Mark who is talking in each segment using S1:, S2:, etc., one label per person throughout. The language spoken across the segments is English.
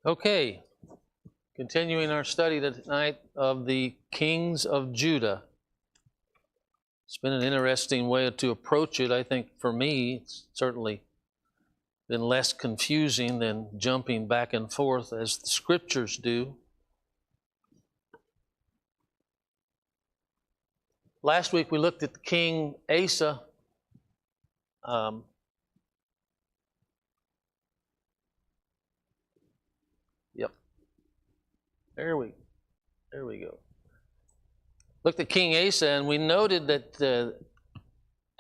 S1: Okay, continuing our study tonight of the kings of Judah. It's been an interesting way to approach it. I think for me, it's certainly been less confusing than jumping back and forth as the scriptures do. Last week we looked at King Asa. There we go. Looked at King Asa, and we noted that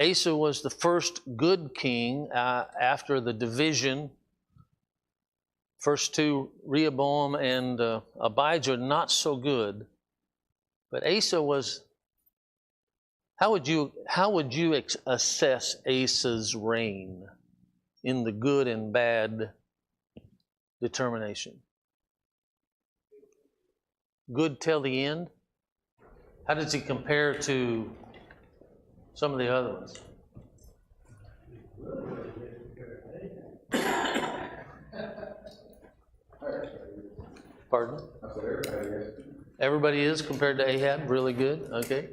S1: Asa was the first good king after the division. First two, Rehoboam and Abijah, not so good. But Asa was. How would you assess Asa's reign in the good and bad determination? Good till the end? How does he compare to some of the other ones? Pardon? Everybody is compared to Ahab? Really good? Okay.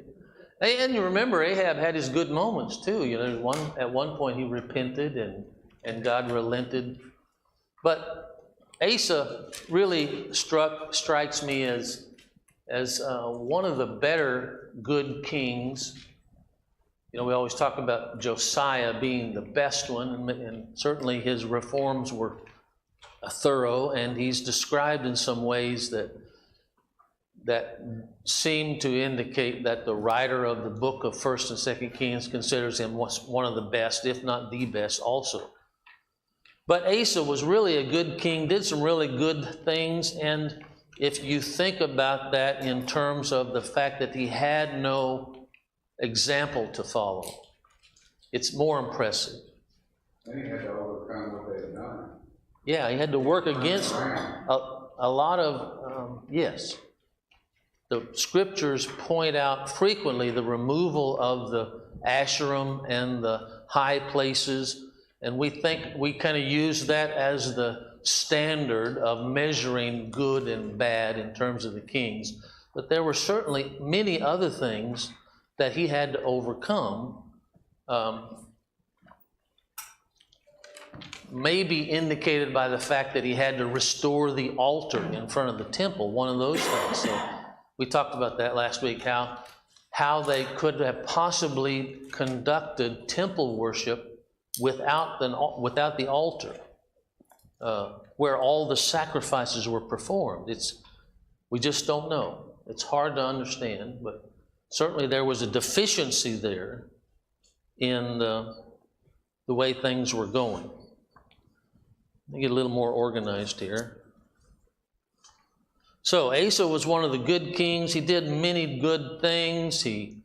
S1: And you remember Ahab had his good moments too. You know, at one point he repented and God relented. But Asa really strikes me as one of the better good kings. You know, we always talk about Josiah being the best one, and certainly his reforms were thorough, and he's described in some ways that seem to indicate that the writer of the book of 1st and 2nd Kings considers him one of the best, if not the best also. But Asa was really a good king, did some really good things, and if you think about that in terms of the fact that he had no example to follow, it's more impressive.
S2: And he had to overcome what they had done.
S1: Yeah, he had to work against a lot of, yes. The scriptures point out frequently the removal of the Asherim and the high places, and we think we kind of use that as the standard of measuring good and bad in terms of the kings. But there were certainly many other things that he had to overcome, maybe indicated by the fact that he had to restore the altar in front of the temple, one of those things. So we talked about that last week, how they could have possibly conducted temple worship without the altar. Where all the sacrifices were performed. We just don't know. It's hard to understand, but certainly there was a deficiency there in the way things were going. Let me get a little more organized here. So Asa was one of the good kings. He did many good things. He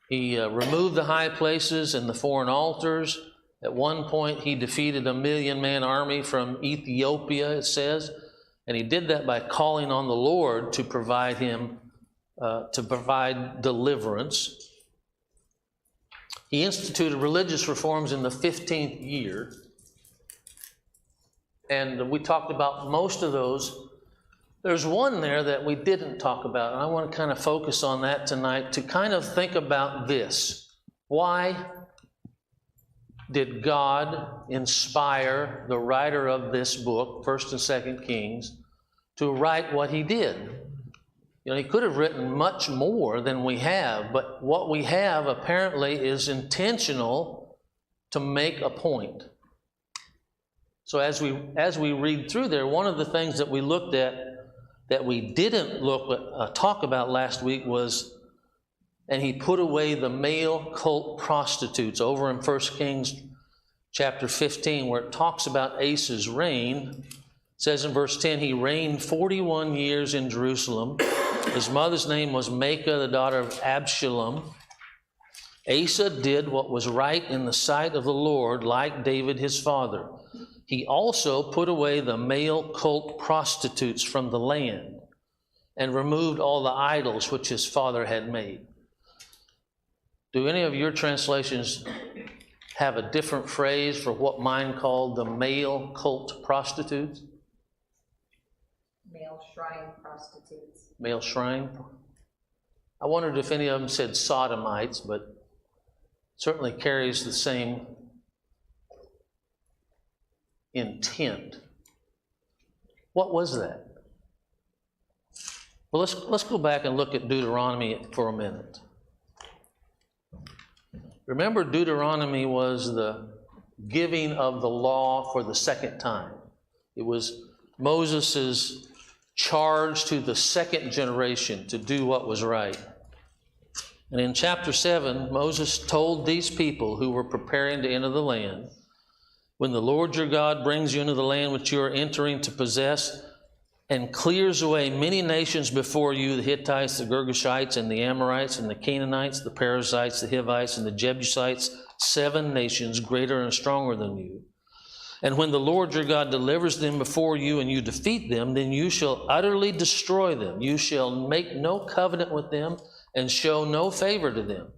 S1: removed the high places and the foreign altars. At one point, he defeated a 1,000,000-man army from Ethiopia, it says, and he did that by calling on the Lord to provide deliverance. He instituted religious reforms in the 15th year, and we talked about most of those. There's one there that we didn't talk about, and I want to kind of focus on that tonight to kind of think about this. Why did God inspire the writer of this book, 1st and 2nd Kings, to write what he did? You know, he could have written much more than we have, but what we have apparently is intentional to make a point. So as we read through there, one of the things that we looked at that we didn't talk about last week was, and he put away the male cult prostitutes over in 1 Kings chapter 15, where it talks about Asa's reign. It says in verse 10, he reigned 41 years in Jerusalem. His mother's name was Maacah, the daughter of Absalom. Asa did what was right in the sight of the Lord, like David his father. He also put away the male cult prostitutes from the land and removed all the idols which his father had made. Do any of your translations have a different phrase for what mine called the male cult prostitutes?
S3: male shrine prostitutes.
S1: Male shrine. I wondered if any of them said sodomites, but certainly carries the same intent. What was that? Well, let's go back and look at Deuteronomy for a minute. Remember, Deuteronomy was the giving of the law for the second time. It was Moses' charge to the second generation to do what was right. And in chapter 7, Moses told these people who were preparing to enter the land, when the Lord your God brings you into the land which you are entering to possess, and clears away many nations before you, the Hittites, the Girgashites, and the Amorites, and the Canaanites, the Perizzites, the Hivites, and the Jebusites, 7 nations greater and stronger than you. And when the Lord your God delivers them before you and you defeat them, then you shall utterly destroy them. You shall make no covenant with them and show no favor to them.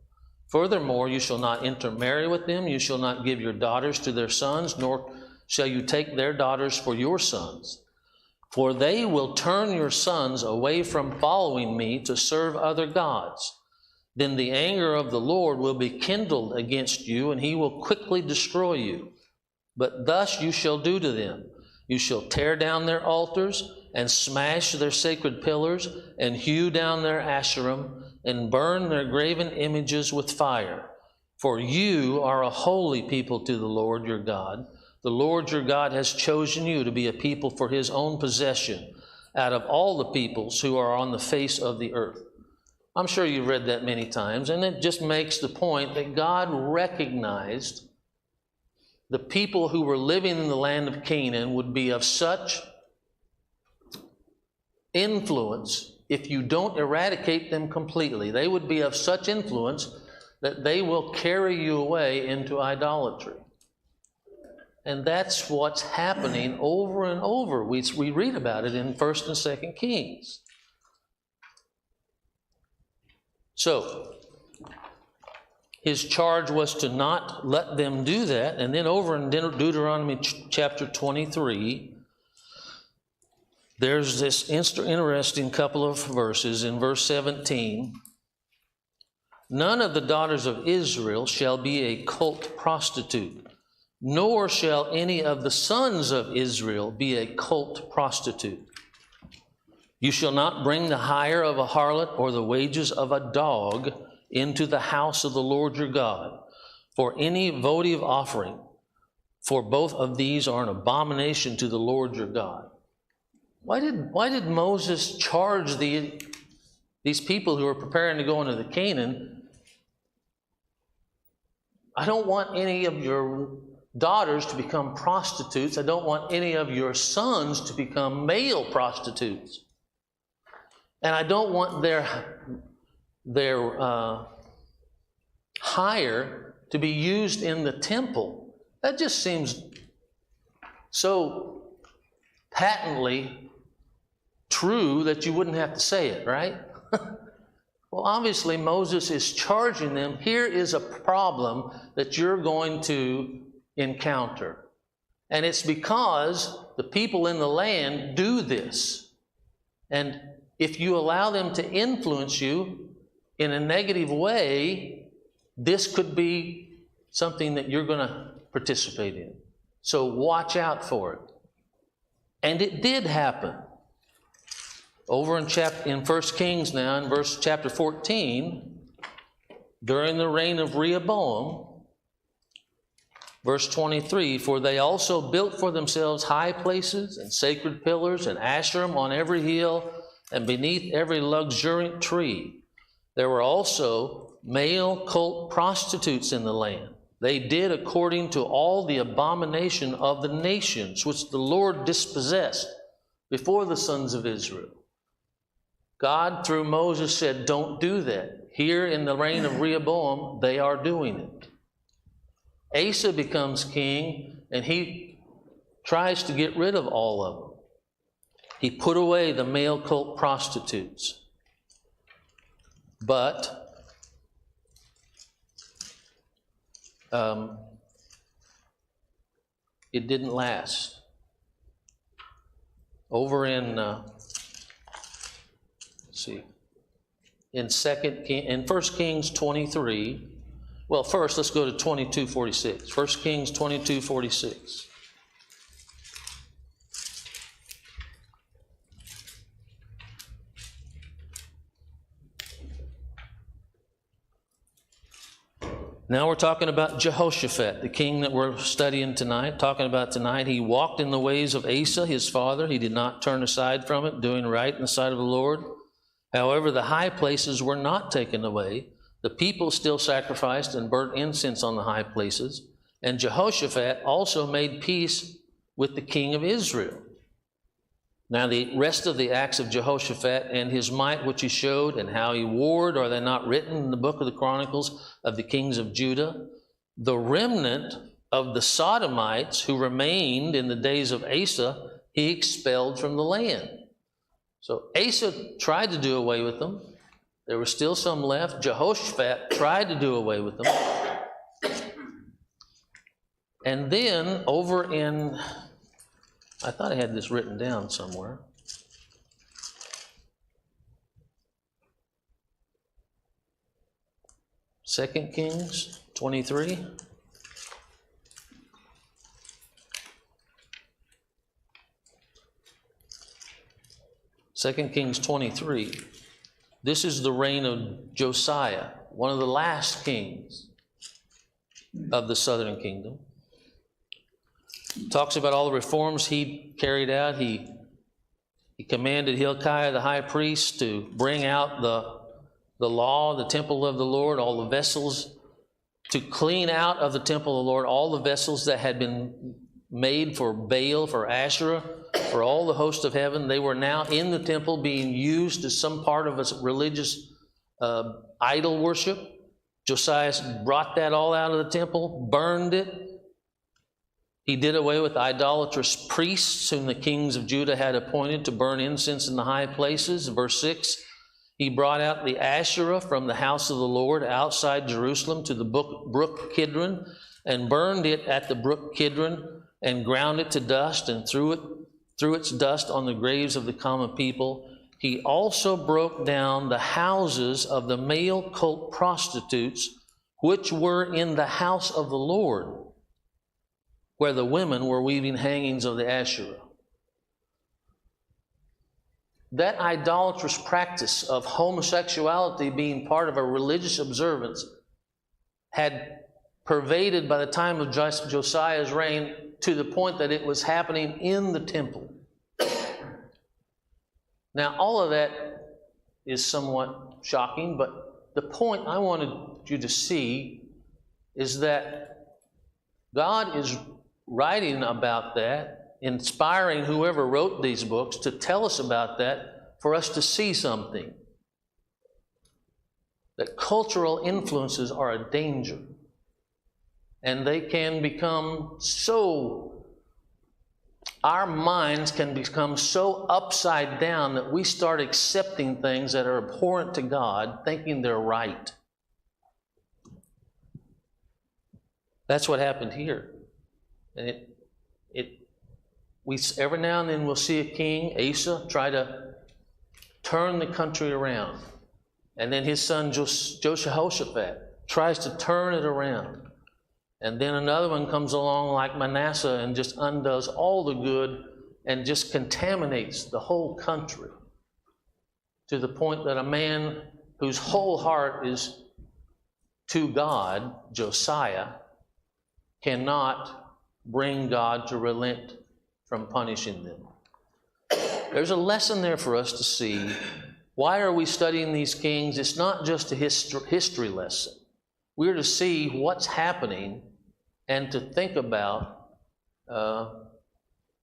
S1: Furthermore, you shall not intermarry with them. You shall not give your daughters to their sons, nor shall you take their daughters for your sons. For they will turn your sons away from following me to serve other gods. Then the anger of the Lord will be kindled against you, and he will quickly destroy you. But thus you shall do to them. You shall tear down their altars, and smash their sacred pillars, and hew down their Asherim, and burn their graven images with fire. For you are a holy people to the Lord your God. The Lord your God has chosen you to be a people for his own possession out of all the peoples who are on the face of the earth. I'm sure you've read that many times, and it just makes the point that God recognized the people who were living in the land of Canaan would be of such influence. If you don't eradicate them completely, they would be of such influence that they will carry you away into idolatry. And that's what's happening over and over. We read about it in 1st and 2nd Kings. So, his charge was to not let them do that. And then over in Deuteronomy chapter 23, there's this interesting couple of verses in verse 17. None of the daughters of Israel shall be a cult prostitute, nor shall any of the sons of Israel be a cult prostitute. You shall not bring the hire of a harlot or the wages of a dog into the house of the Lord your God for any votive offering, for both of these are an abomination to the Lord your God. Why did Moses charge these people who are preparing to go into the Canaan? I don't want any of your daughters to become prostitutes. I don't want any of your sons to become male prostitutes. And I don't want their hire to be used in the temple. That just seems so patently true that you wouldn't have to say it, right? Well, obviously Moses is charging them, here is a problem that you're going to encounter. And it's because the people in the land do this. And if you allow them to influence you in a negative way, this could be something that you're going to participate in. So watch out for it. And it did happen. Over in 1 Kings now, in chapter 14, during the reign of Rehoboam, verse 23, for they also built for themselves high places and sacred pillars and Asherim on every hill and beneath every luxuriant tree. There were also male cult prostitutes in the land. They did according to all the abomination of the nations, which the Lord dispossessed before the sons of Israel. God, through Moses, said, don't do that. Here in the reign of Rehoboam, they are doing it. Asa becomes king, and he tries to get rid of all of them. He put away the male cult prostitutes. But it didn't last. Over in see. In 1 Kings 23, well, first let's go to 22:46. 1 Kings 22:46. Now we're talking about Jehoshaphat, the king that we're studying tonight, talking about tonight. He walked in the ways of Asa, his father. He did not turn aside from it, doing right in the sight of the Lord. However, the high places were not taken away. The people still sacrificed and burnt incense on the high places. And Jehoshaphat also made peace with the king of Israel. Now the rest of the acts of Jehoshaphat and his might which he showed and how he warred, are they not written in the book of the Chronicles of the kings of Judah? The remnant of the Sodomites who remained in the days of Asa, he expelled from the land. So Asa tried to do away with them. There were still some left. Jehoshaphat tried to do away with them. And then over in, I thought I had this written down somewhere. Second Kings 23. Second Kings 23. This is the reign of Josiah, one of the last kings of the southern kingdom. Talks about all the reforms he carried out. He commanded Hilkiah the high priest to bring out the law, the temple of the Lord, all the vessels, to clean out of the temple of the Lord all the vessels that had been made for Baal, for Asherah, for all the host of heaven. They were now in the temple being used as some part of a religious idol worship. Josiah brought that all out of the temple, burned it. He did away with idolatrous priests whom the kings of Judah had appointed to burn incense in the high places. Verse 6, he brought out the Asherah from the house of the Lord outside Jerusalem to the brook Kidron, and burned it at the brook Kidron, and ground it to dust, and threw its dust on the graves of the common people. He also broke down the houses of the male cult prostitutes, which were in the house of the Lord, where the women were weaving hangings of the Asherah. That idolatrous practice of homosexuality being part of a religious observance had pervaded by the time of Josiah's reign to the point that it was happening in the temple. Now, all of that is somewhat shocking, but the point I wanted you to see is that God is writing about that, inspiring whoever wrote these books to tell us about that, for us to see something. That cultural influences are a danger. And they can become so, our minds can become so upside down that we start accepting things that are abhorrent to God, thinking they're right. That's what happened here. And we every now and then we'll see a king, Asa, try to turn the country around. And then his son Jehoshaphat tries to turn it around. And then another one comes along like Manasseh and just undoes all the good and just contaminates the whole country, to the point that a man whose whole heart is to God, Josiah, cannot bring God to relent from punishing them. There's a lesson there for us to see. Why are we studying these kings? It's not just a history lesson. We're to see what's happening and to think about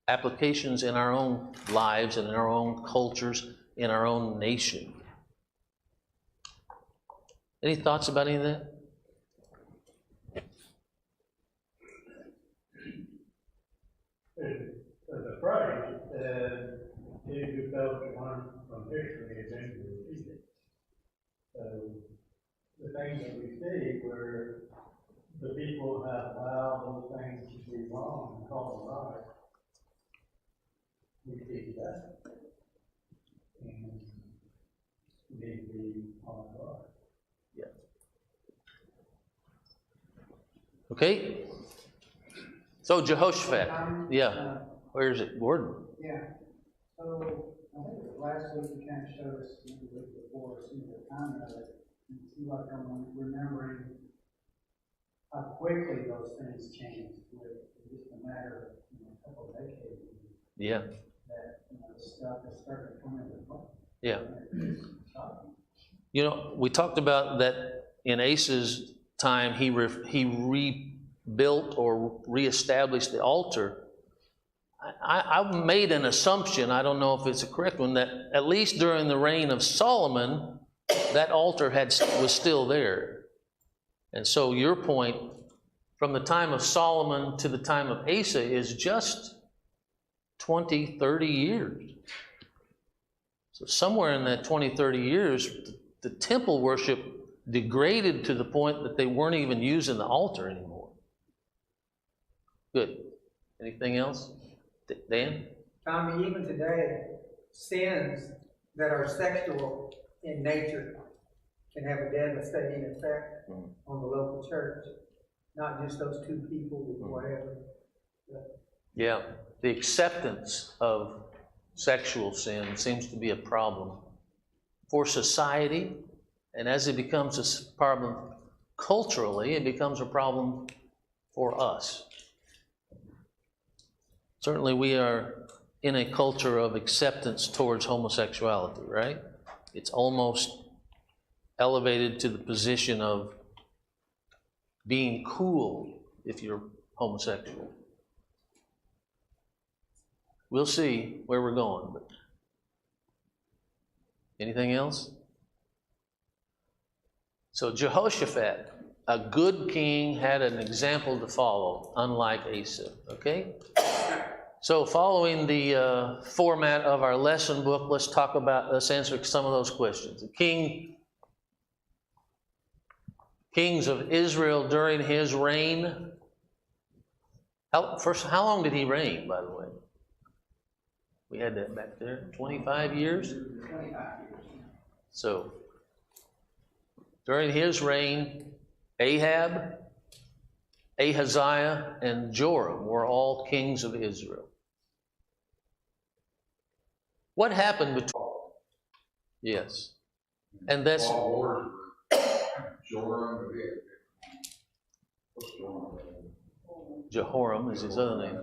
S1: applications in our own lives and in our own cultures, in our own nation. Any thoughts about any of that?
S4: There's a phrase that he who fails to learn from history eventually repeats it. So the things that we see where the people have allowed those things to be wrong and called them right, we see that. And need to be on guard.
S1: Okay? So Jehoshaphat, yeah. Where is it? Gordon?
S5: Yeah, so I think it was last week you kind of showed us, maybe the week before, some of the timing of it. And it seemed like I'm remembering how quickly those things changed with just a matter of, a couple of decades.
S1: Yeah.
S5: That, the stuff is starting to come into play.
S1: Yeah.
S5: And it's shocking.
S1: You know, we talked about that in Asa's time, he rebuilt or reestablished the altar. I made an assumption, I don't know if it's a correct one, that at least during the reign of Solomon, that altar was still there. And so your point, from the time of Solomon to the time of Asa, is just 20, 30 years. So somewhere in that 20, 30 years, the temple worship degraded to the point that they weren't even using the altar anymore. Good. Anything else? Dan?
S6: Tommy, even today, sins that are sexual in nature can have a devastating effect on the local church. Not just those two people with whatever.
S1: Yeah. The acceptance of sexual sin seems to be a problem for society, and as it becomes a problem culturally, it becomes a problem for us. Certainly we are in a culture of acceptance towards homosexuality, right? It's almost elevated to the position of being cool if you're homosexual. We'll see where we're going. But anything else? So Jehoshaphat, a good king, had an example to follow, unlike Asa, okay? So following the format of our lesson book, let's answer some of those questions. The kings of Israel during his reign. How long did he reign, by the way? We had that back there, 25 years?
S5: 25 years.
S1: So, during his reign, Ahab, Ahaziah, and Joram were all kings of Israel. What happened between... Yes. And that's...
S2: All wars with Joram, what's Joram?
S1: Jehoram is his other name.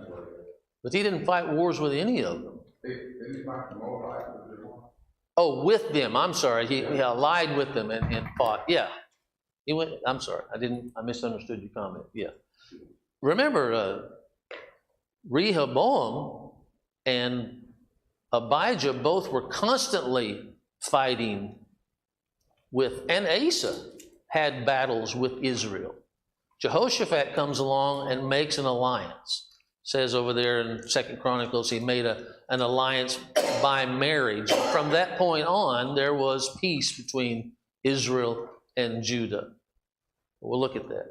S1: But he didn't fight wars with any of them.
S2: Didn't he fight the Moabites with Joram?
S1: Oh, with them. I'm sorry. He allied with them and fought. Yeah. He went. I'm sorry. I misunderstood your comment. Yeah. Remember, Rehoboam and Abijah both were constantly fighting with, and Asa had battles with Israel. Jehoshaphat comes along and makes an alliance. Says over there in 2 Chronicles, he made an alliance by marriage. From that point on, there was peace between Israel and Judah. We'll look at that.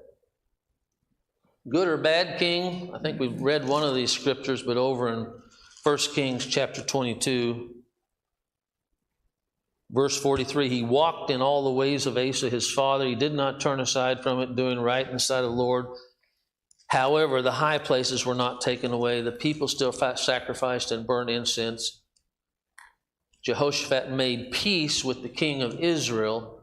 S1: Good or bad king? I think we've read one of these scriptures, but over in 1 Kings chapter 22, verse 43, he walked in all the ways of Asa his father. He did not turn aside from it, doing right in the sight of the Lord. However, the high places were not taken away. The people still sacrificed and burned incense. Jehoshaphat made peace with the king of Israel,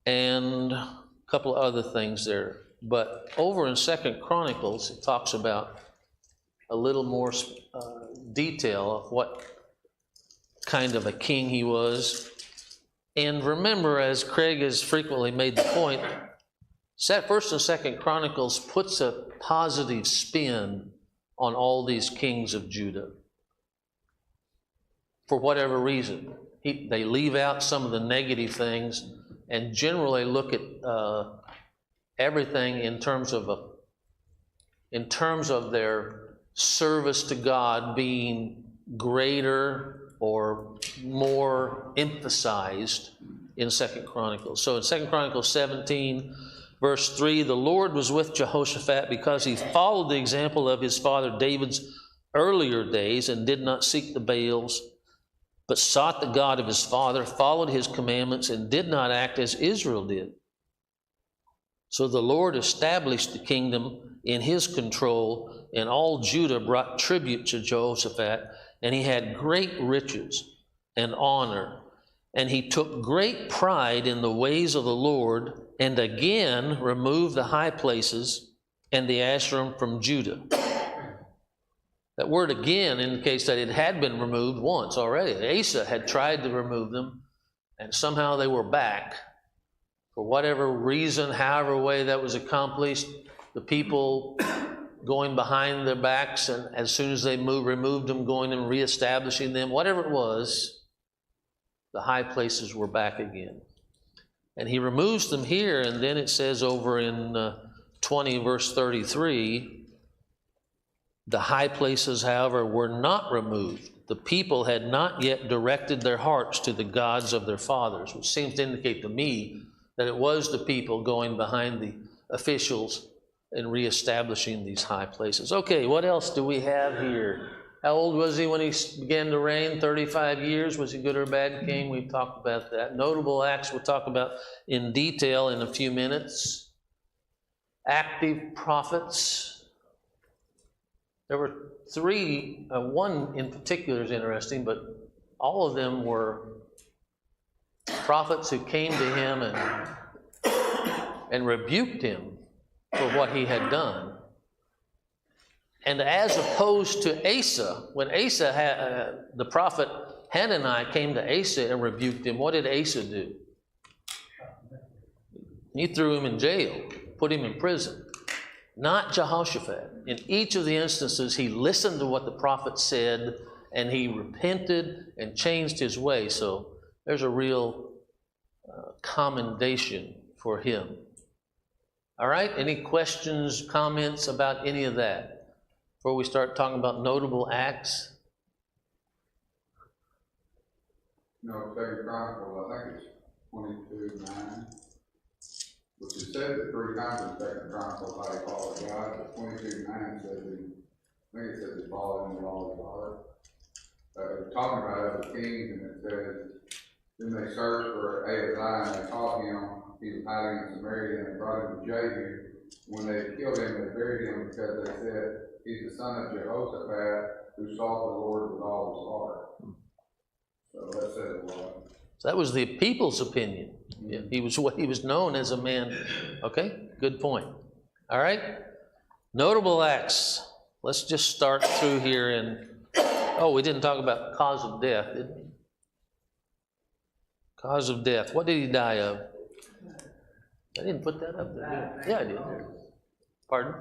S1: and a couple of other things there. But over in 2 Chronicles, it talks about a little more detail of what kind of a king he was. And remember, as Craig has frequently made the point, 1st and 2nd Chronicles puts a positive spin on all these kings of Judah. For whatever reason. They leave out some of the negative things and generally look at everything in terms of their service to God being greater or more emphasized in 2nd Chronicles. So in 2nd Chronicles 17, verse 3, the Lord was with Jehoshaphat because he followed the example of his father David's earlier days and did not seek the Baals but sought the God of his father, followed his commandments, and did not act as Israel did. So the Lord established the kingdom in his control, and all Judah brought tribute to Jehoshaphat, and he had great riches and honor. And he took great pride in the ways of the Lord, and again removed the high places and the Asherim from Judah. That word again indicates that it had been removed once already. Asa had tried to remove them, and somehow they were back. For whatever reason, however way that was accomplished, the people going behind their backs, and as soon as they removed them, going and reestablishing them, whatever it was, the high places were back again. And he removes them here, and then it says over in 20 verse 33, the high places, however, were not removed. The people had not yet directed their hearts to the gods of their fathers, which seems to indicate to me that it was the people going behind the officials and reestablishing these high places. Okay, what else do we have here? How old was he when he began to reign? 35 years. Was he good or bad king? We've talked about that. Notable acts we'll talk about in detail in a few minutes. Active prophets. There were three, one in particular is interesting, but all of them were prophets who came to him and rebuked him for what he had done. And as opposed to Asa, when Asa, the prophet Hanani came to Asa and rebuked him, what did Asa do? He threw him in jail, put him in prison. Not Jehoshaphat. In each of the instances, he listened to what the prophet said, and he repented and changed his way. So there's a real commendation for him. All right, any questions, comments about any of that before we start talking about notable acts?
S2: No, Second Chronicles, I think it's 22:9, which is said that 3 times in Second Chronicles how he followed God, but 22:9 says I think it says he followed him with all his heart. Talking about other kings, and it says, then they searched for Ahaziah, and they caught him. He was hiding in Samaria, and they brought him to Jehu. When they killed him, they buried him because they said, he's the son of Jehoshaphat, who sought the Lord with all his heart. So that says a lot.
S1: So that was the people's opinion. Yeah, he was known as a man. Okay, good point. All right, notable acts. Let's just start through here. And we didn't talk about cause of death, did we? Cause of death. What did he die of? I didn't put that up there. Yeah, I did. Pardon?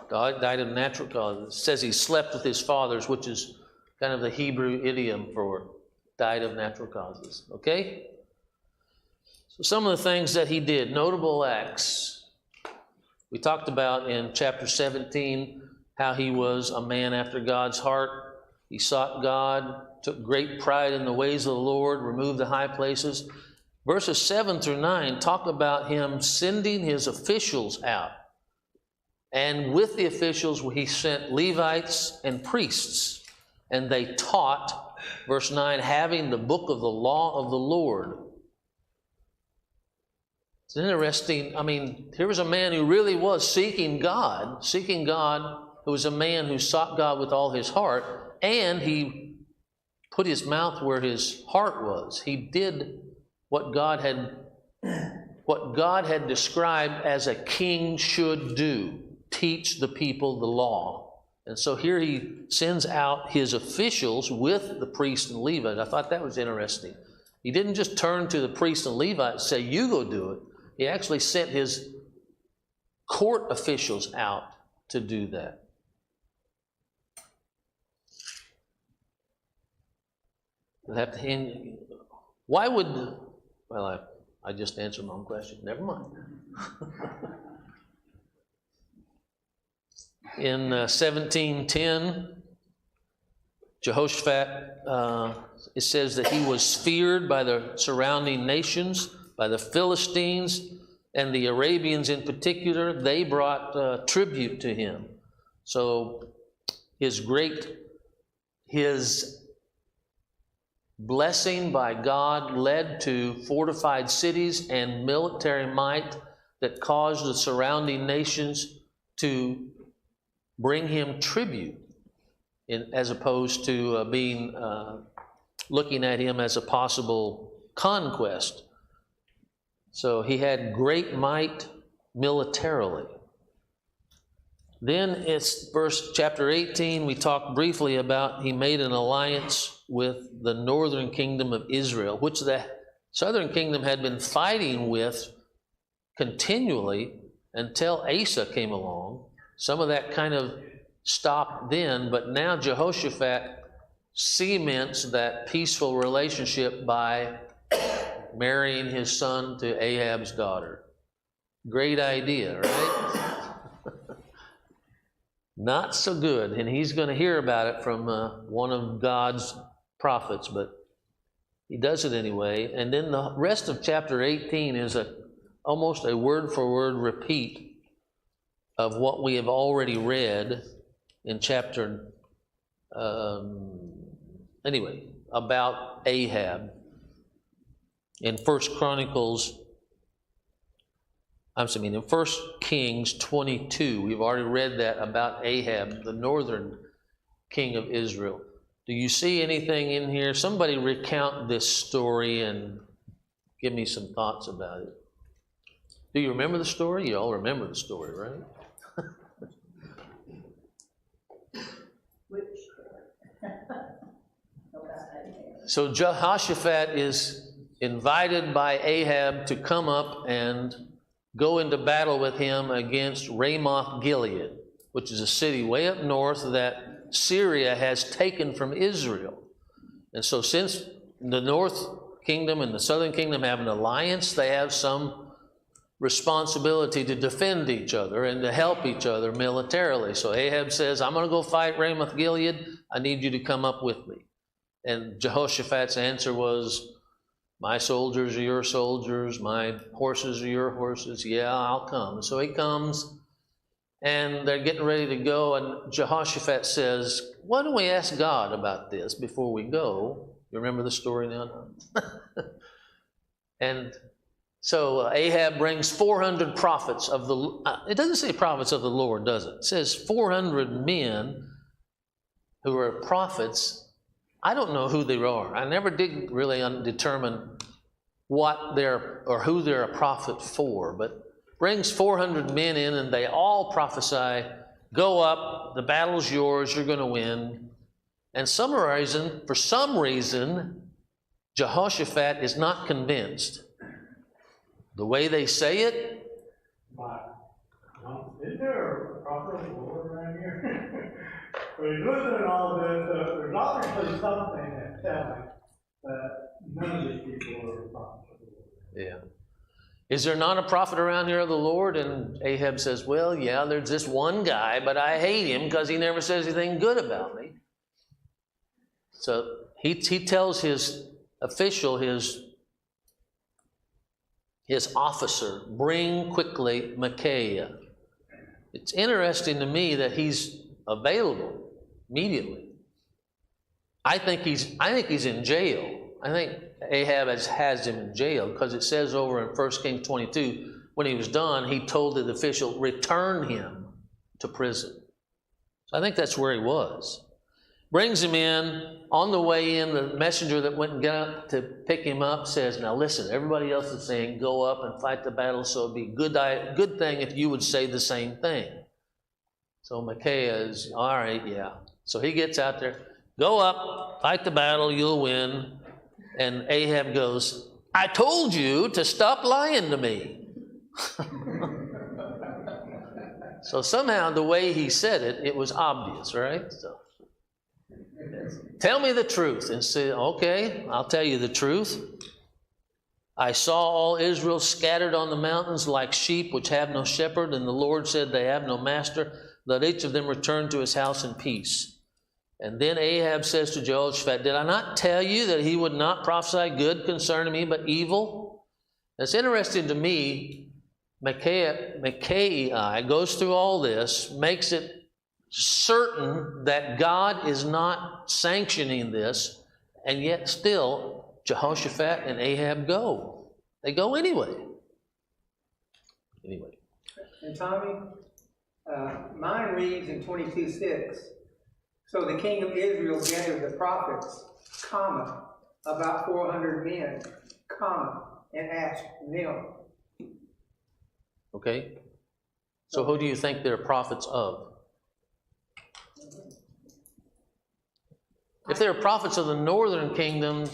S1: God died of natural causes. It says he slept with his fathers, which is kind of the Hebrew idiom for died of natural causes. Okay? So some of the things that he did, notable acts. We talked about in chapter 17 how he was a man after God's heart. He sought God, took great pride in the ways of the Lord, removed the high places. Verses 7 through 9 talk about him sending his officials out. And with the officials, he sent Levites and priests. And they taught, verse 9, having the book of the law of the Lord. It's interesting. I mean, here was a man who really was seeking God, who was a man who sought God with all his heart, and he put his mouth where his heart was. He did what God had described as a king should do, teach the people the law. And so here he sends out his officials with the priests and Levites. I thought that was interesting. He didn't just turn to the priests and Levites and say, you go do it. He actually sent his court officials out to do that. Why would... Well, I just answered my own question. Never mind. In 1710, Jehoshaphat, it says that he was feared by the surrounding nations, by the Philistines and the Arabians in particular. They brought tribute to him. So his blessing by God led to fortified cities and military might that caused the surrounding nations to bring him tribute, as opposed to looking at him as a possible conquest. So he had great might militarily. Then it's chapter 18, we talked briefly about he made an alliance with the northern kingdom of Israel, which the southern kingdom had been fighting with continually until Asa came along. Some of that kind of stopped then, but now Jehoshaphat cements that peaceful relationship by marrying his son to Ahab's daughter. Great idea, right? Not so good, and he's going to hear about it from one of God's prophets, but he does it anyway. And then the rest of chapter 18 is almost a word-for-word repeat of what we have already read in chapter, about Ahab. In 1 Kings 22, we've already read that about Ahab, the northern king of Israel. Do you see anything in here? Somebody recount this story and give me some thoughts about it. Do you remember the story? You all remember the story, right? So Jehoshaphat is invited by Ahab to come up and go into battle with him against Ramoth Gilead, which is a city way up north that Syria has taken from Israel. And so since the north kingdom and the southern kingdom have an alliance, they have some responsibility to defend each other and to help each other militarily. So Ahab says, I'm going to go fight Ramoth Gilead. I need you to come up with me. And Jehoshaphat's answer was, my soldiers are your soldiers, my horses are your horses. Yeah, I'll come. So he comes, and they're getting ready to go, and Jehoshaphat says, why don't we ask God about this before we go? You remember the story now? And so Ahab brings 400 prophets of it doesn't say prophets of the Lord, does it? It says 400 men who are prophets. I don't know who they are. I never did really determine what who they're a prophet for, but brings 400 men in, and they all prophesy, go up, the battle's yours, you're going to win. And for some reason, Jehoshaphat is not convinced. The way they say it,
S4: Is there a prophet of the Lord around here? When he's listening to all of this, there's obviously something that's telling that none of these people are prophets of the Lord.
S1: yeah. Is there not a prophet around here of the Lord? And Ahab says, well, yeah, there's this one guy, but I hate him because he never says anything good about me. So he tells his official, his officer, bring quickly Micaiah. It's interesting to me that he's available immediately. I think he's in jail. I think Ahab has him in jail because it says over in 1 Kings 22, when he was done, he told the official, return him to prison. So I think that's where he was. Brings him in. On the way in, the messenger that went and got up to pick him up says, now listen, everybody else is saying go up and fight the battle, so it'd be a good thing if you would say the same thing. So Micaiah is, all right, yeah. So he gets out there, go up, fight the battle, you'll win. And Ahab goes, I told you to stop lying to me. So somehow the way he said it, it was obvious, right? So, tell me the truth. And say, okay, I'll tell you the truth. I saw all Israel scattered on the mountains like sheep which have no shepherd, and the Lord said they have no master. Let each of them return to his house in peace. And then Ahab says to Jehoshaphat, did I not tell you that he would not prophesy good concerning me, but evil? It's interesting to me, Micaiah goes through all this, makes it certain that God is not sanctioning this, And yet still, Jehoshaphat and Ahab go. They go anyway. Anyway.
S6: And Tommy, mine reads in 22:6. So the king of Israel gathered the prophets, comma, about 400 men, comma, and asked them.
S1: Okay? So who do you think they're prophets of? If they're prophets of the northern kingdom,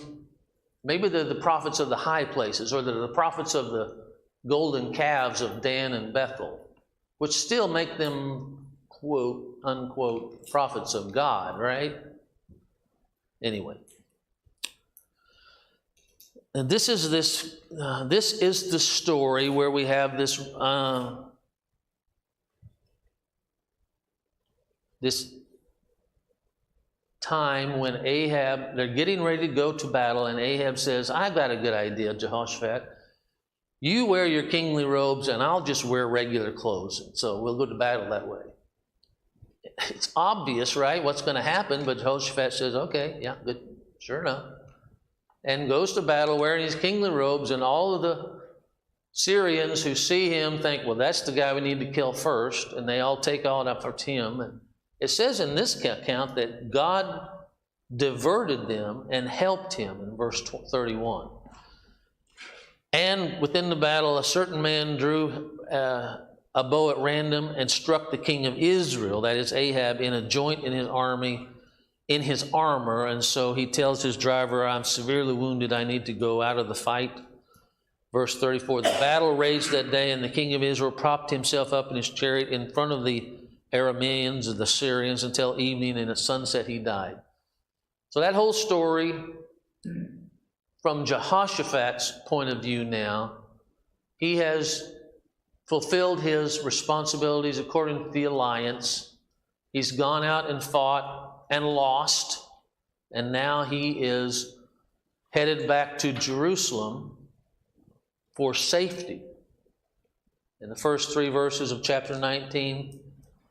S1: maybe they're the prophets of the high places, or they're the prophets of the golden calves of Dan and Bethel, which still make them, quote, unquote, prophets of God, right? Anyway. And this is the story where we have this time when Ahab, they're getting ready to go to battle, and Ahab says, I've got a good idea, Jehoshaphat. You wear your kingly robes, and I'll just wear regular clothes. And so we'll go to battle that way. It's obvious, right, what's going to happen, but Jehoshaphat says, okay, yeah, good, sure enough. And goes to battle wearing his kingly robes, and all of the Syrians who see him think, well, that's the guy we need to kill first, and they all take on up for him. And it says in this account that God diverted them and helped him in verse 31. And within the battle, a certain man drew a bow at random and struck the king of Israel, that is Ahab, in a joint in his armor. And so he tells his driver, I'm severely wounded, I need to go out of the fight. Verse 34, the battle raged that day, and the king of Israel propped himself up in his chariot in front of the Arameans and the Syrians until evening, and at sunset he died. So that whole story, from Jehoshaphat's point of view now, he has fulfilled his responsibilities according to the alliance. He's gone out and fought and lost, and now he is headed back to Jerusalem for safety. In the first 3 verses of chapter 19,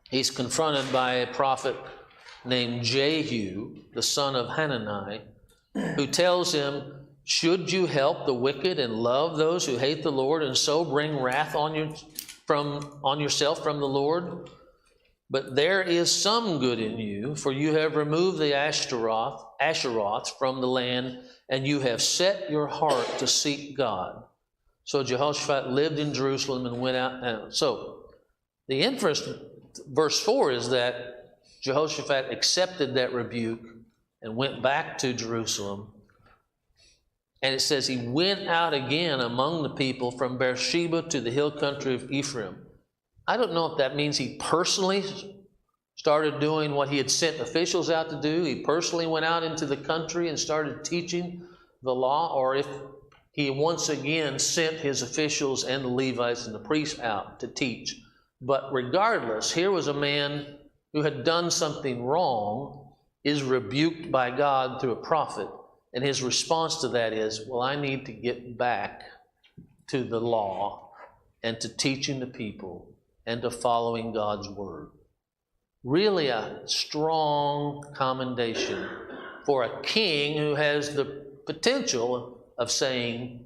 S1: he's confronted by a prophet named Jehu, the son of Hanani, who tells him, should you help the wicked and love those who hate the Lord, and so bring wrath on yourself from the Lord? But there is some good in you, for you have removed the Asheroth from the land, and you have set your heart to seek God. So Jehoshaphat lived in Jerusalem and went out. So the inference, verse 4, is that Jehoshaphat accepted that rebuke and went back to Jerusalem. And it says he went out again among the people from Beersheba to the hill country of Ephraim. I don't know if that means he personally started doing what he had sent officials out to do. He personally went out into the country and started teaching the law, or if he once again sent his officials and the Levites and the priests out to teach. But regardless, here was a man who had done something wrong, is rebuked by God through a prophet. And his response to that is, well, I need to get back to the law and to teaching the people and to following God's word. Really a strong commendation for a king who has the potential of saying,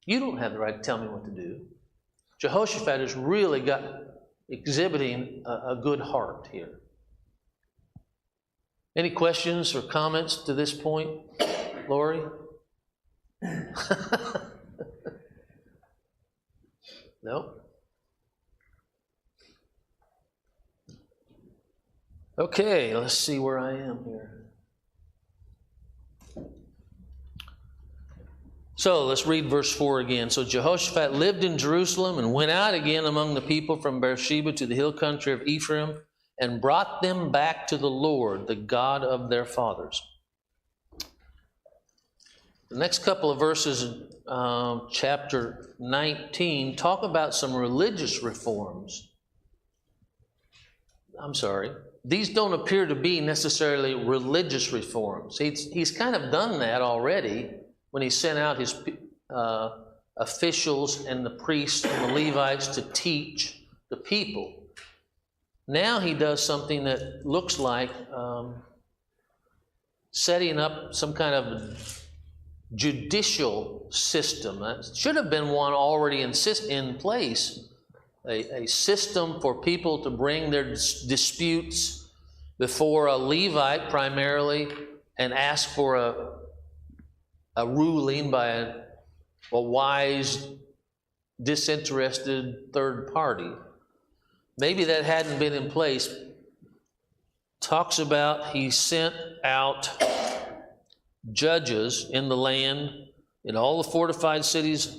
S1: you don't have the right to tell me what to do. Jehoshaphat has really got exhibiting a good heart here. Any questions or comments to this point, Lori? No? Okay, let's see where I am here. So let's read verse 4 again. So Jehoshaphat lived in Jerusalem and went out again among the people from Beersheba to the hill country of Ephraim, and brought them back to the Lord, the God of their fathers. The next couple of verses in chapter 19 talk about some religious reforms. These don't appear to be necessarily religious reforms. He's kind of done that already when he sent out his officials and the priests and the Levites to teach the people. Now he does something that looks like setting up some kind of judicial system. That should have been one already in place, a system for people to bring their disputes before a Levite primarily and ask for a ruling by a wise, disinterested third party. Maybe that hadn't been in place. Talks about he sent out judges in the land, in all the fortified cities.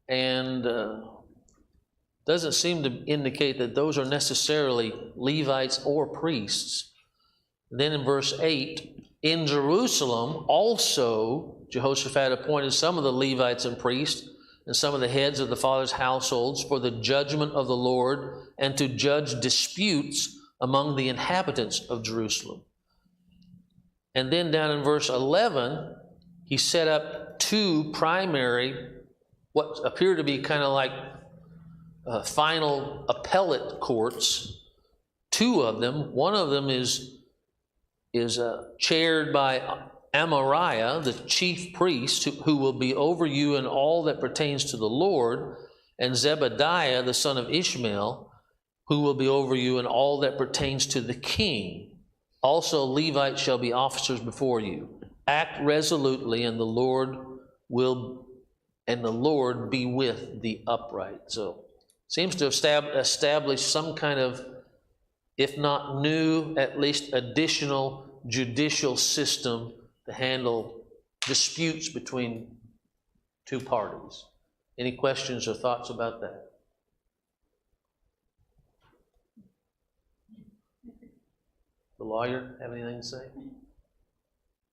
S1: And doesn't seem to indicate that those are necessarily Levites or priests. Then in verse 8, in Jerusalem also Jehoshaphat appointed some of the Levites and priests and some of the heads of the fathers' households for the judgment of the Lord and to judge disputes among the inhabitants of Jerusalem. And then down in verse 11, he set up two primary, what appear to be kind of like final appellate courts. Two of them. One of them is chaired by Amariah, the chief priest, who will be over you in all that pertains to the Lord, and Zebediah, the son of Ishmael, who will be over you in all that pertains to the king. Also Levites shall be officers before you. Act resolutely, and the Lord be with the upright. So, seems to have established some kind of, if not new, at least additional judicial system to handle disputes between two parties. Any questions or thoughts about that? The lawyer have anything to say?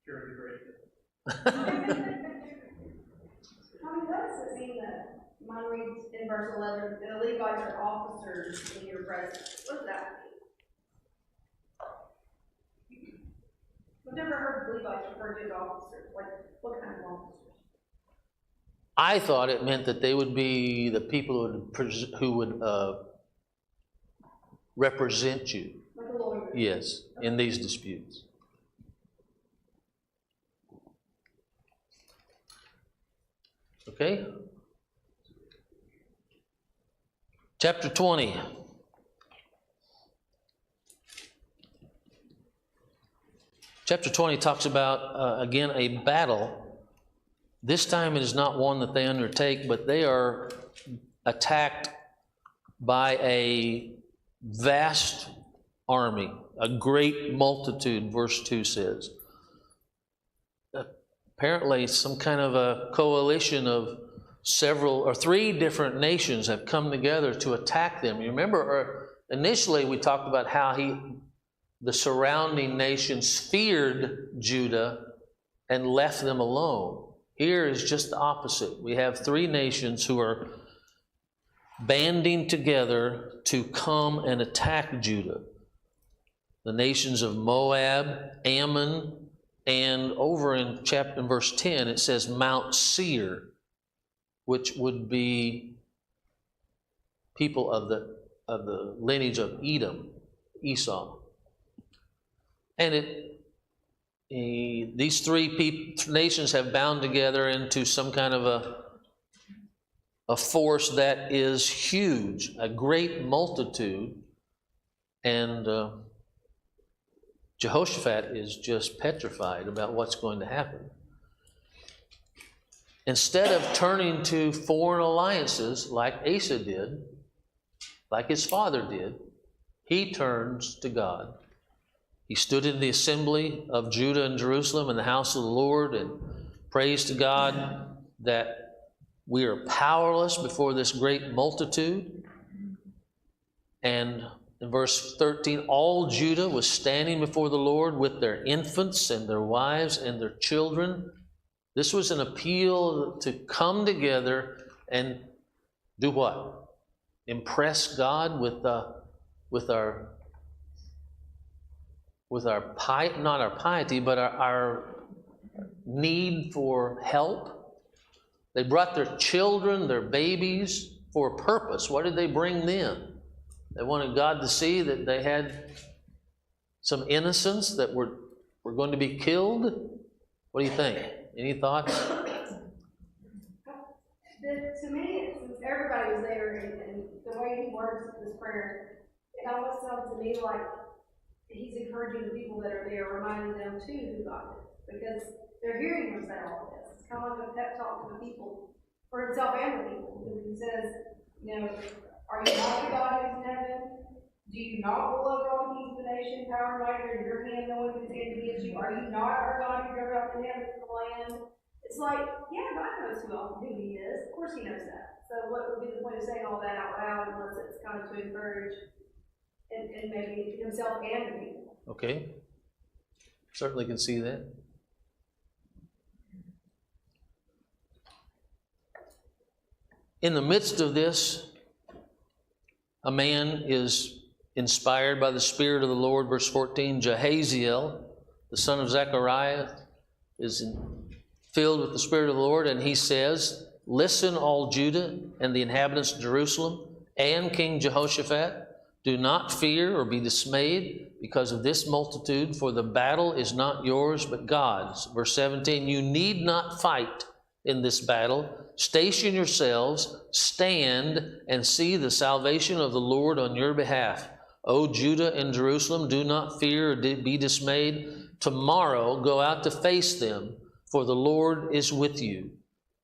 S4: Sure, great.
S3: What does it mean that mine reads in verse 11, the Levites are officers in your presence? What does that mean? I've never heard Levites referred to as officers. Like, what kind of officers?
S1: I thought it meant that they would be the people who would represent you.
S3: Like a lawyer?
S1: Yes, in these disputes. Okay? Chapter 20. Chapter 20 talks about, again, a battle. This time it is not one that they undertake, but they are attacked by a vast army, a great multitude, verse 2 says. Apparently some kind of a coalition of several or three different nations have come together to attack them. You remember initially we talked about how the surrounding nations feared Judah and left them alone. Here is just the opposite. We have three nations who are banding together to come and attack Judah. The nations of Moab, Ammon, and over in verse 10, it says Mount Seir, which would be people of the lineage of Edom, Esau. And these three nations have bound together into some kind of a force that is huge, a great multitude, and Jehoshaphat is just petrified about what's going to happen. Instead of turning to foreign alliances like Asa did, like his father did, he turns to God. He stood in the assembly of Judah and Jerusalem in the house of the Lord and praised to God that we are powerless before this great multitude. And in verse 13, all Judah was standing before the Lord with their infants and their wives and their children. This was an appeal to come together and do what? Impress God with our piety, not our piety, but our need for help. They brought their children, their babies, for a purpose. What did they bring then? They wanted God to see that they had some innocents that were going to be killed. What do you think? Any thoughts?
S3: To me, since everybody was there and the way he words this prayer, it almost sounds to me like he's encouraging the people that are there, reminding them too who God is. Because they're hearing him say all of this. It's kind of like a pep talk to the people, for himself and the people. He says, you know, are you not the God who's in heaven? Do you not rule over all the kings of the nation, power and might are in your hand, no one can stand against you? Are you not our God who drove out the heavens and the land? It's like, yeah, God knows who he is. Of course he knows that. So what would be the point of saying all that out loud unless it's kind of to encourage and maybe himself and the people?
S1: Okay. Certainly can see that. In the midst of this, a man is inspired by the Spirit of the Lord, verse 14. Jahaziel, the son of Zechariah, is filled with the Spirit of the Lord, and he says, listen, all Judah and the inhabitants of Jerusalem, and King Jehoshaphat, do not fear or be dismayed because of this multitude, for the battle is not yours but God's. Verse 17, you need not fight in this battle. Station yourselves, stand, and see the salvation of the Lord on your behalf. O Judah and Jerusalem, do not fear or be dismayed. Tomorrow go out to face them, for the Lord is with you.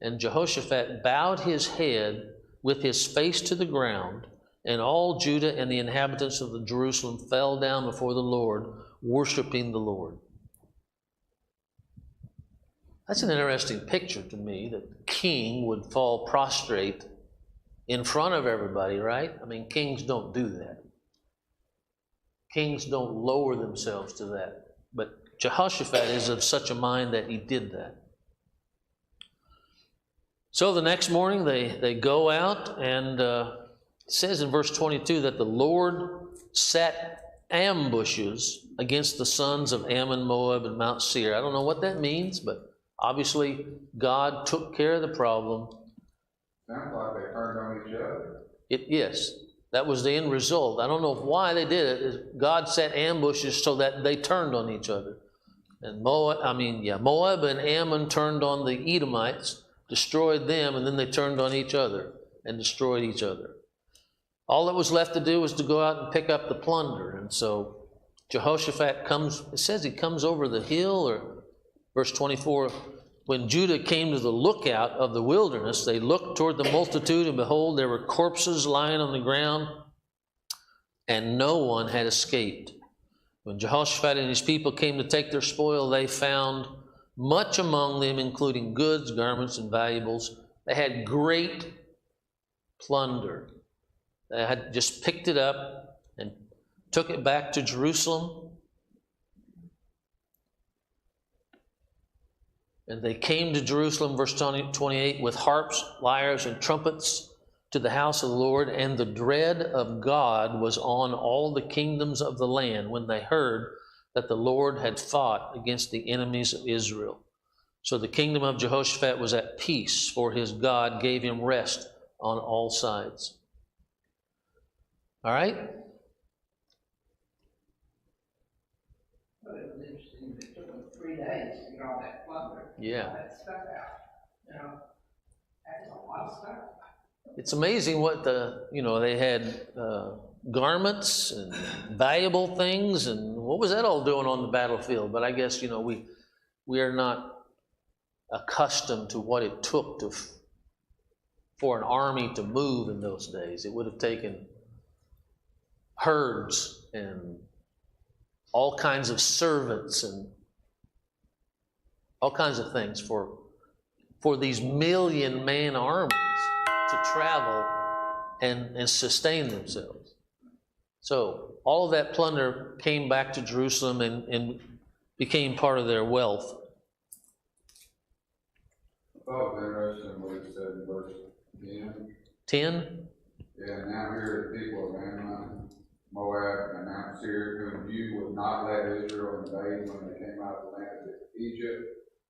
S1: And Jehoshaphat bowed his head with his face to the ground, and all Judah and the inhabitants of Jerusalem fell down before the Lord, worshiping the Lord. That's an interesting picture to me, that the king would fall prostrate in front of everybody, right? I mean, kings don't do that. Kings don't lower themselves to that. But Jehoshaphat is of such a mind that he did that. So the next morning they go out, and it says in verse 22 that the Lord set ambushes against the sons of Ammon, Moab, and Mount Seir. I don't know what that means, but obviously, God took care of the problem.
S2: Sounds like they turned on each other.
S1: Yes, that was the end result. I don't know why they did it. God set ambushes so that they turned on each other. And Moab and Ammon turned on the Edomites, destroyed them, and then they turned on each other and destroyed each other. All that was left to do was to go out and pick up the plunder. And so Jehoshaphat comes, it says he comes over the hill, or verse 24, when Judah came to the lookout of the wilderness, they looked toward the multitude, and behold, there were corpses lying on the ground, and no one had escaped. When Jehoshaphat and his people came to take their spoil, they found much among them, including goods, garments, and valuables. They had great plunder. They had just picked it up and took it back to Jerusalem. And they came to Jerusalem, verse 28, with harps, lyres, and trumpets to the house of the Lord, and the dread of God was on all the kingdoms of the land when they heard that the Lord had fought against the enemies of Israel. So the kingdom of Jehoshaphat was at peace, for his God gave him rest on all sides. All right?
S7: But it was interesting, it took them 3 days to get all that plunder.
S1: Yeah.
S7: All that stuff out. You know, that's a lot of stuff.
S1: It's amazing what they had garments and valuable things, and what was that all doing on the battlefield? But I guess, we are not accustomed to what it took for an army to move in those days. It would have taken herds and all kinds of servants and all kinds of things for these million-man armies to travel and sustain themselves. So all of that plunder came back to Jerusalem and became part of their wealth.
S2: I thought it was interesting what it said in verse 10.
S1: 10?
S2: Yeah, now here are the people of Ammon, Moab, and Mount Seir, whom you would not let Israel invade when they came out of the land of Egypt,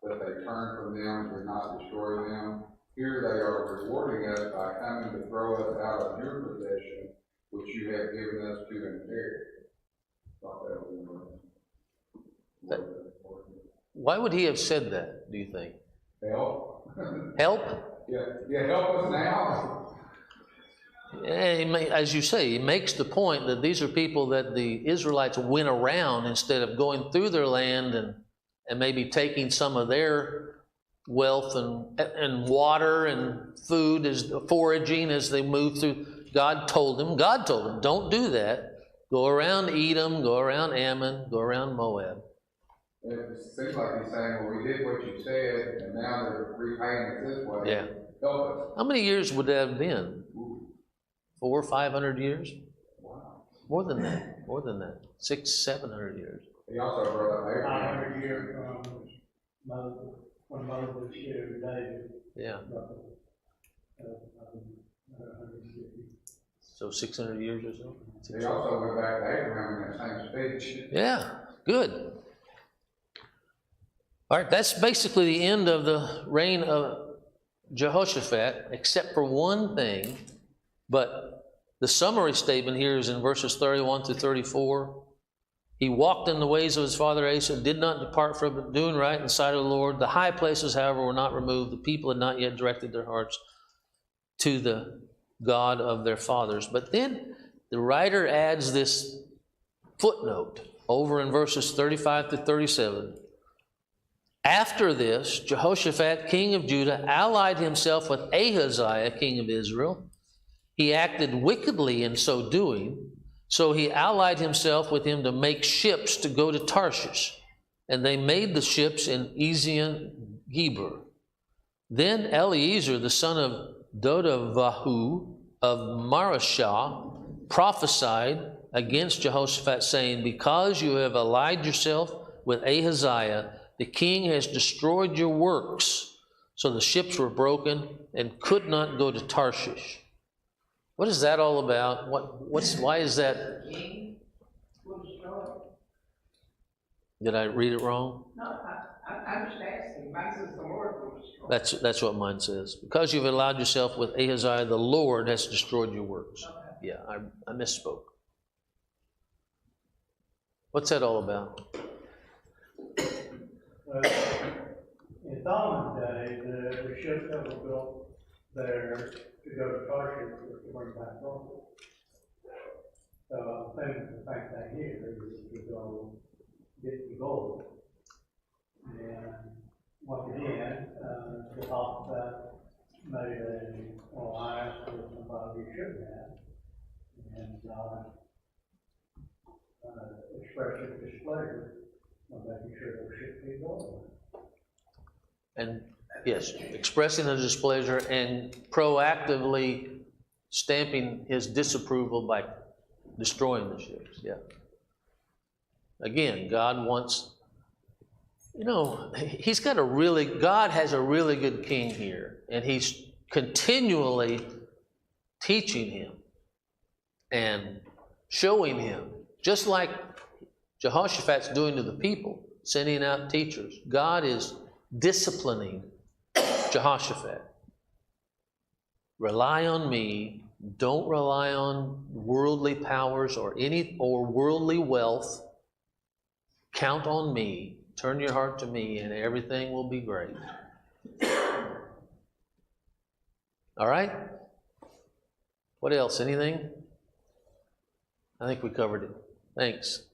S2: but they turned from them and did not destroy them. Here they are rewarding us by coming to throw us out of your possession which you have given us to inherit. Thought that was
S1: Why would he have said that, do you think?
S2: help.
S1: Help?
S2: Yeah, help us now.
S1: As you say, he makes the point that these are people that the Israelites went around instead of going through their land and maybe taking some of their wealth and water and food as foraging as they moved through. God told them, don't do that. Go around Edom, go around Ammon, go around Moab.
S2: It seems like he's saying, well, we did what you said, and now they're repaying it this way.
S1: Yeah.
S2: Help us.
S1: How many years would that have been? 400 or 500 years?
S2: Wow.
S1: More than that. 600, 700 years.
S2: He also brought up Abraham.
S4: 500 years from Moses, when Moses shared David.
S1: Yeah.
S4: Roughly. 150.
S1: So 600 years or so?
S2: He also went back to Abraham in that same speech.
S1: Yeah, good. All right, that's basically the end of the reign of Jehoshaphat, except for one thing. But the summary statement here is in verses 31 through 34. He walked in the ways of his father Asa, did not depart from it, doing right in the sight of the Lord. The high places, however, were not removed. The people had not yet directed their hearts to the God of their fathers. But then the writer adds this footnote over in verses 35 to 37. After this, Jehoshaphat, king of Judah, allied himself with Ahaziah, king of Israel. He acted wickedly in so doing, so he allied himself with him to make ships to go to Tarshish. And they made the ships in Ezion-Geber. Then Eliezer, the son of Dodavahu of Marashah, prophesied against Jehoshaphat, saying, because you have allied yourself with Ahaziah, the king has destroyed your works. So the ships were broken and could not go to Tarshish. What is that all about? Why is that?
S7: King will destroy.
S1: Did I read it wrong?
S7: No, I'm just asking. Mine says the Lord will destroy.
S1: That's what mine says. Because you've allied yourself with Ahaziah, the Lord has destroyed your works.
S7: Okay.
S1: Yeah, I misspoke. What's that all about?
S4: In Solomon's day, the ships that were built there to go to Tarshish was to bring back gold. So I'm thinking the same thing here is to go get the gold. And once again, the prophet made an alliance with somebody he shouldn't have, and expressed his displeasure of making sure those ships be gold.
S1: And yes, expressing his displeasure and proactively stamping his disapproval by destroying the ships. Yeah. Again, God wants, God has a really good king here, and he's continually teaching him and showing him, just like Jehoshaphat's doing to the people, sending out teachers. God is disciplining Jehoshaphat. Rely on me. Don't rely on worldly powers or worldly wealth. Count on me. Turn your heart to me, and everything will be great. All right? What else? Anything? I think we covered it. Thanks.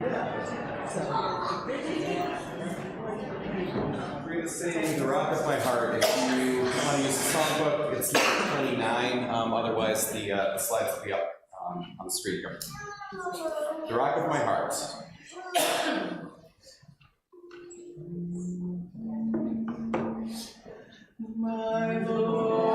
S8: We're going to sing The Rock of My Heart. If you want to use the songbook, it's number 29. Otherwise, the slides will be up on the screen here. The Rock of My Heart. My Lord.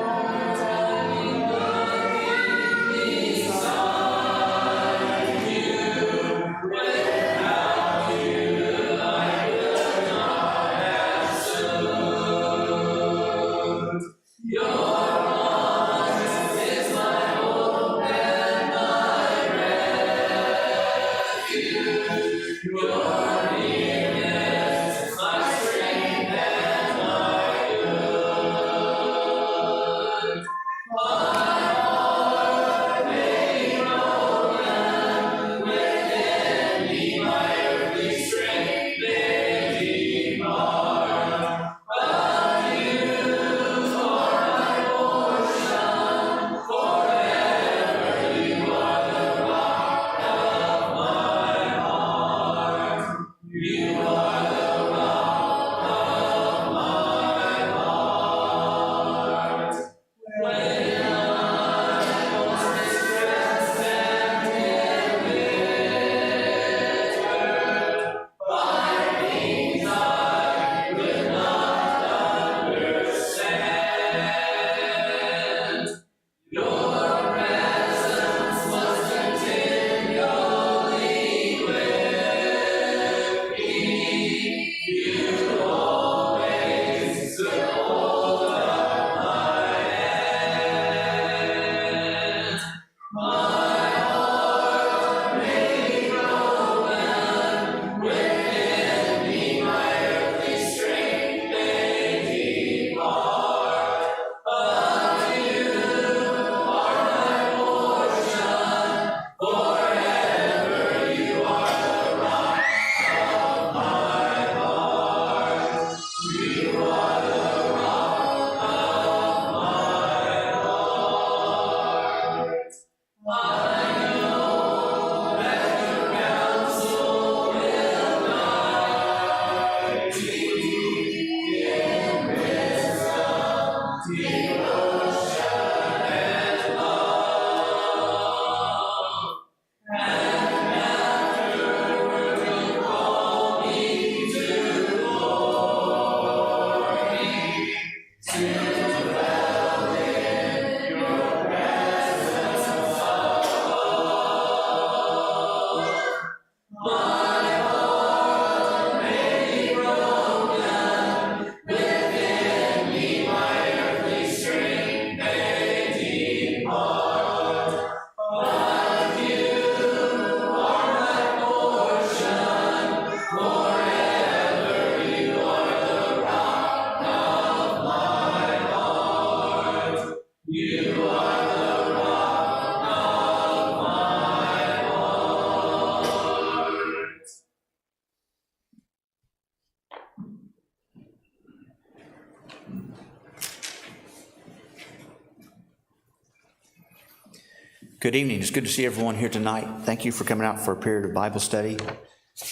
S9: Good evening. It's good to see everyone here tonight. Thank you for coming out for a period of Bible study.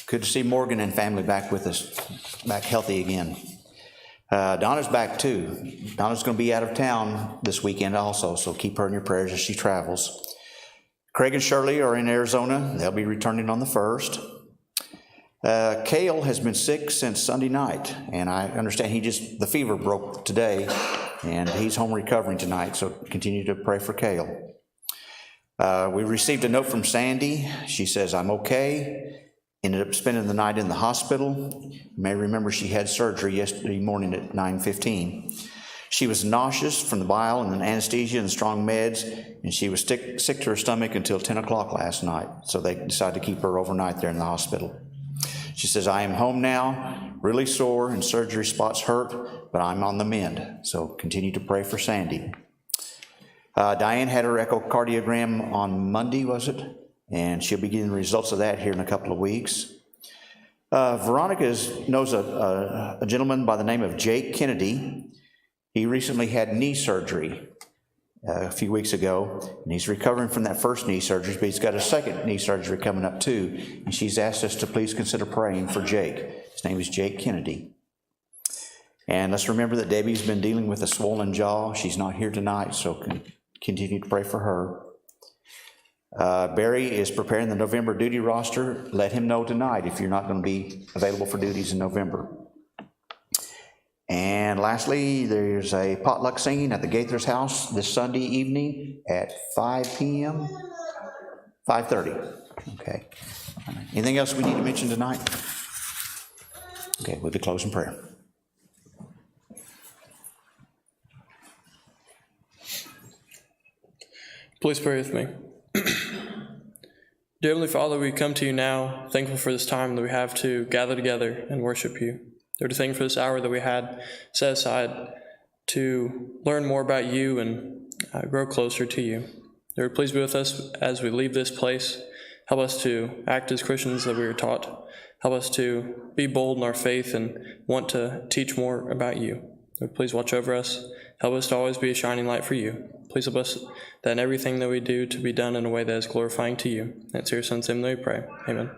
S9: Good to see Morgan and family back with us, back healthy again. Donna's back too. Donna's going to be out of town this weekend also, so keep her in your prayers as she travels. Craig and Shirley are in Arizona. They'll be returning on the 1st. Cale has been sick since Sunday night, and I understand the fever broke today, and he's home recovering tonight, so continue to pray for Cale. We received a note from Sandy. She says, I'm okay. Ended up spending the night in the hospital. You may remember she had surgery yesterday morning at 9:15. She was nauseous from the bile and anesthesia and strong meds, and she was sick to her stomach until 10 o'clock last night. So they decided to keep her overnight there in the hospital. She says, I am home now, really sore, and surgery spots hurt, but I'm on the mend. So continue to pray for Sandy. Diane had her echocardiogram on Monday, was it? And she'll be getting the results of that here in a couple of weeks. Veronica knows a gentleman by the name of Jake Kennedy. He recently had knee surgery, a few weeks ago, and he's recovering from that first knee surgery, but he's got a second knee surgery coming up too, and she's asked us to please consider praying for Jake. His name is Jake Kennedy. And let's remember that Debbie's been dealing with a swollen jaw. She's not here tonight, so continue to pray for her. Barry is preparing the November duty roster. Let him know tonight if you're not going to be available for duties in November. And lastly, there's a potluck singing at the Gaithers house this Sunday evening at 5 p.m. 5:30. Okay. Anything else we need to mention tonight? Okay, we'll be closing prayer.
S10: Please pray with me. Dear Heavenly Father, we come to you now, thankful for this time that we have to gather together and worship you. Lord, to thank you for this hour that we had set aside to learn more about you and grow closer to you. Lord, please be with us as we leave this place. Help us to act as Christians that we were taught. Help us to be bold in our faith and want to teach more about you. Lord, please watch over us. Help us to always be a shining light for you. Please help us that in everything that we do to be done in a way that is glorifying to you. It's your Son's name that we pray. Amen.